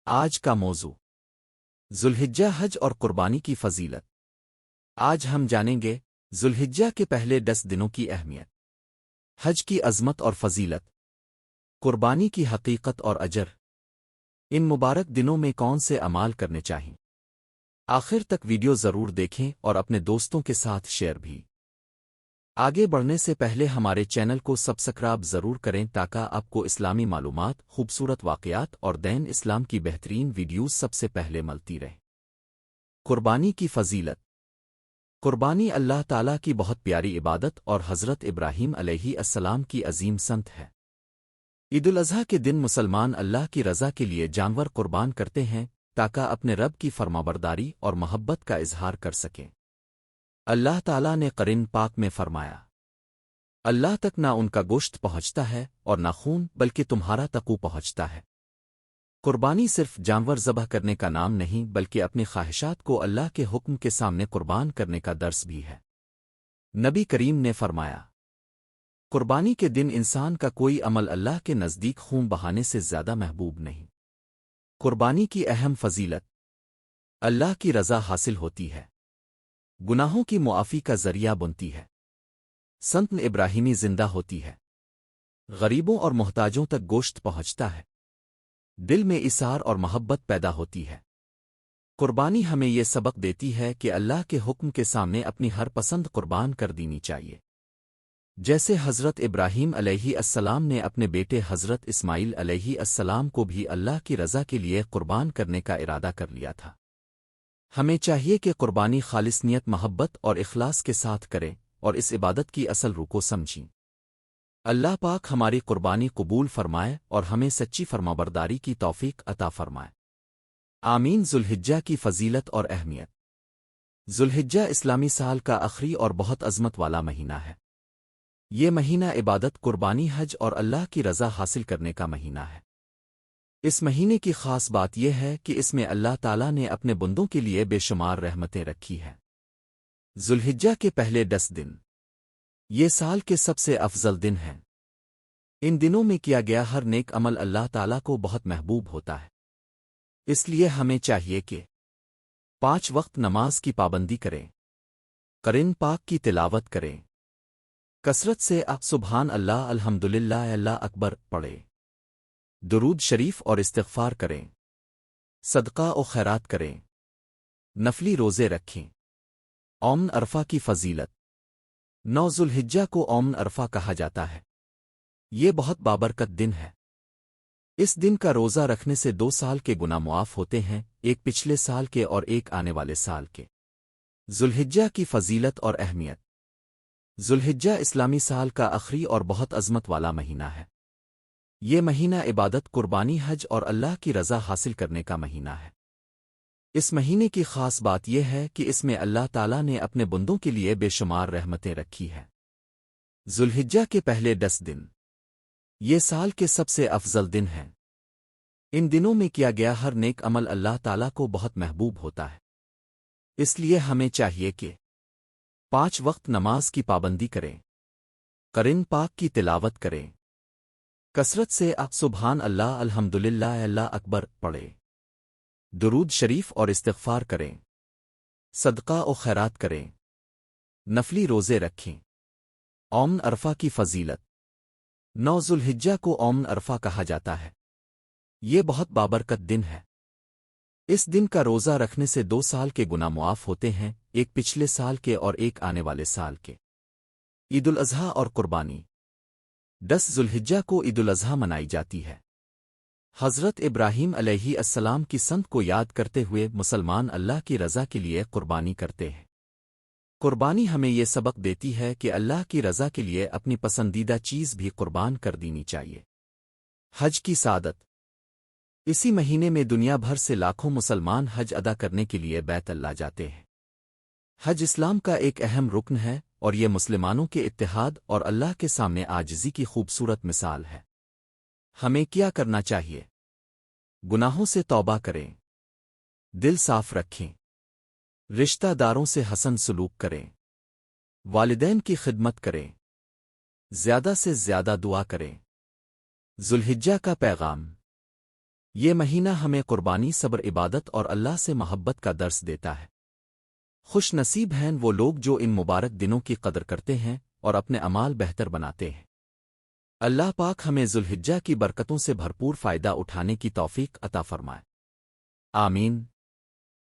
آج کا موضوع ذوالحجہ حج اور قربانی کی فضیلت۔ آج ہم جانیں گے ذوالحجہ کے پہلے 10 دنوں کی اہمیت، حج کی عظمت اور فضیلت، قربانی کی حقیقت اور اجر، ان مبارک دنوں میں کون سے اعمال کرنے چاہئیں۔ آخر تک ویڈیو ضرور دیکھیں اور اپنے دوستوں کے ساتھ شیئر بھی۔ آگے بڑھنے سے پہلے ہمارے چینل کو سبسکرائب ضرور کریں تاکہ آپ کو اسلامی معلومات، خوبصورت واقعات اور دین اسلام کی بہترین ویڈیوز سب سے پہلے ملتی رہیں۔ قربانی کی فضیلت۔ قربانی اللہ تعالیٰ کی بہت پیاری عبادت اور حضرت ابراہیم علیہ السلام کی عظیم سنت ہے۔ عید الاضحیٰ کے دن مسلمان اللہ کی رضا کے لیے جانور قربان کرتے ہیں تاکہ اپنے رب کی فرمانبرداری اور محبت کا اظہار کر سکیں۔ اللہ تعالیٰ نے قرآن پاک میں فرمایا، اللہ تک نہ ان کا گوشت پہنچتا ہے اور نہ خون، بلکہ تمہارا تقوی پہنچتا ہے۔ قربانی صرف جانور ذبح کرنے کا نام نہیں بلکہ اپنی خواہشات کو اللہ کے حکم کے سامنے قربان کرنے کا درس بھی ہے۔ نبی کریم نے فرمایا، قربانی کے دن انسان کا کوئی عمل اللہ کے نزدیک خون بہانے سے زیادہ محبوب نہیں۔ قربانی کی اہم فضیلت، اللہ کی رضا حاصل ہوتی ہے، گناہوں کی معافی کا ذریعہ بنتی ہے، سنت ابراہیمی زندہ ہوتی ہے، غریبوں اور محتاجوں تک گوشت پہنچتا ہے، دل میں اثار اور محبت پیدا ہوتی ہے۔ قربانی ہمیں یہ سبق دیتی ہے کہ اللہ کے حکم کے سامنے اپنی ہر پسند قربان کر دینی چاہیے، جیسے حضرت ابراہیم علیہ السلام نے اپنے بیٹے حضرت اسماعیل علیہ السلام کو بھی اللہ کی رضا کے لیے قربان کرنے کا ارادہ کر لیا تھا۔ ہمیں چاہیے کہ قربانی خالص نیت، محبت اور اخلاص کے ساتھ کریں اور اس عبادت کی اصل روح کو سمجھیں۔ اللہ پاک ہماری قربانی قبول فرمائے اور ہمیں سچی فرمانبرداری کی توفیق عطا فرمائے، آمین۔ ذوالحجہ کی فضیلت اور اہمیت۔ ذوالحجہ اسلامی سال کا آخری اور بہت عظمت والا مہینہ ہے۔ یہ مہینہ عبادت، قربانی، حج اور اللہ کی رضا حاصل کرنے کا مہینہ ہے۔ اس مہینے کی خاص بات یہ ہے کہ اس میں اللہ تعالیٰ نے اپنے بندوں کے لیے بے شمار رحمتیں رکھی ہیں۔ ذوالحجہ کے پہلے 10 دن یہ سال کے سب سے افضل دن ہیں۔ ان دنوں میں کیا گیا ہر نیک عمل اللہ تعالیٰ کو بہت محبوب ہوتا ہے، اس لیے ہمیں چاہیے کہ 5 وقت نماز کی پابندی کریں، قرآن پاک کی تلاوت کریں، کثرت سے سبحان اللہ، الحمدللہ، اللہ اکبر پڑھیں، درود شریف اور استغفار کریں، صدقہ و خیرات کریں، نفلی روزے رکھیں۔ یوم عرفہ کی فضیلت۔ 9 ذوالحجہ کو یوم عرفہ کہا جاتا ہے۔ یہ بہت بابرکت دن ہے۔ اس دن کا روزہ رکھنے سے 2 سال کے گناہ معاف ہوتے ہیں، ایک پچھلے سال کے اور ایک آنے والے سال کے۔ ذوالحجہ کی فضیلت اور اہمیت۔ ذوالحجہ اسلامی سال کا آخری اور بہت عظمت والا مہینہ ہے۔ یہ مہینہ عبادت، قربانی، حج اور اللہ کی رضا حاصل کرنے کا مہینہ ہے۔ اس مہینے کی خاص بات یہ ہے کہ اس میں اللہ تعالیٰ نے اپنے بندوں کے لیے بے شمار رحمتیں رکھی ہیں۔ ذوالحجہ کے پہلے 10 دن یہ سال کے سب سے افضل دن ہیں۔ ان دنوں میں کیا گیا ہر نیک عمل اللہ تعالیٰ کو بہت محبوب ہوتا ہے، اس لیے ہمیں چاہیے کہ 5 وقت نماز کی پابندی کریں، قرآن پاک کی تلاوت کریں، کثرت سے سبحان اللہ، الحمدللہ، اللہ اکبر پڑھیں، درود شریف اور استغفار کریں، صدقہ و خیرات کریں، نفلی روزے رکھیں۔ یوم عرفہ کی فضیلت۔ 9 ذوالحجہ کو یوم عرفہ کہا جاتا ہے۔ یہ بہت بابرکت دن ہے۔ اس دن کا روزہ رکھنے سے 2 سال کے گناہ معاف ہوتے ہیں، ایک پچھلے سال کے اور ایک آنے والے سال کے۔ عید الاضحیٰ اور قربانی۔ 10 ذوالحجہ کو عید الاضحیٰ منائی جاتی ہے۔ حضرت ابراہیم علیہ السلام کی سنت کو یاد کرتے ہوئے مسلمان اللہ کی رضا کے لیے قربانی کرتے ہیں۔ قربانی ہمیں یہ سبق دیتی ہے کہ اللہ کی رضا کے لیے اپنی پسندیدہ چیز بھی قربان کر دینی چاہیے۔ حج کی سعادت۔ اسی مہینے میں دنیا بھر سے لاکھوں مسلمان حج ادا کرنے کے لیے بیت اللہ جاتے ہیں۔ حج اسلام کا ایک اہم رکن ہے اور یہ مسلمانوں کے اتحاد اور اللہ کے سامنے عاجزی کی خوبصورت مثال ہے۔ ہمیں کیا کرنا چاہیے؟ گناہوں سے توبہ کریں، دل صاف رکھیں، رشتہ داروں سے حسن سلوک کریں، والدین کی خدمت کریں، زیادہ سے زیادہ دعا کریں۔ ذوالحجہ کا پیغام۔ یہ مہینہ ہمیں قربانی، صبر، عبادت اور اللہ سے محبت کا درس دیتا ہے۔ خوش نصیب ہیں وہ لوگ جو ان مبارک دنوں کی قدر کرتے ہیں اور اپنے اعمال بہتر بناتے ہیں۔ اللہ پاک ہمیں ذوالحجہ کی برکتوں سے بھرپور فائدہ اٹھانے کی توفیق عطا فرمائے۔ آمین۔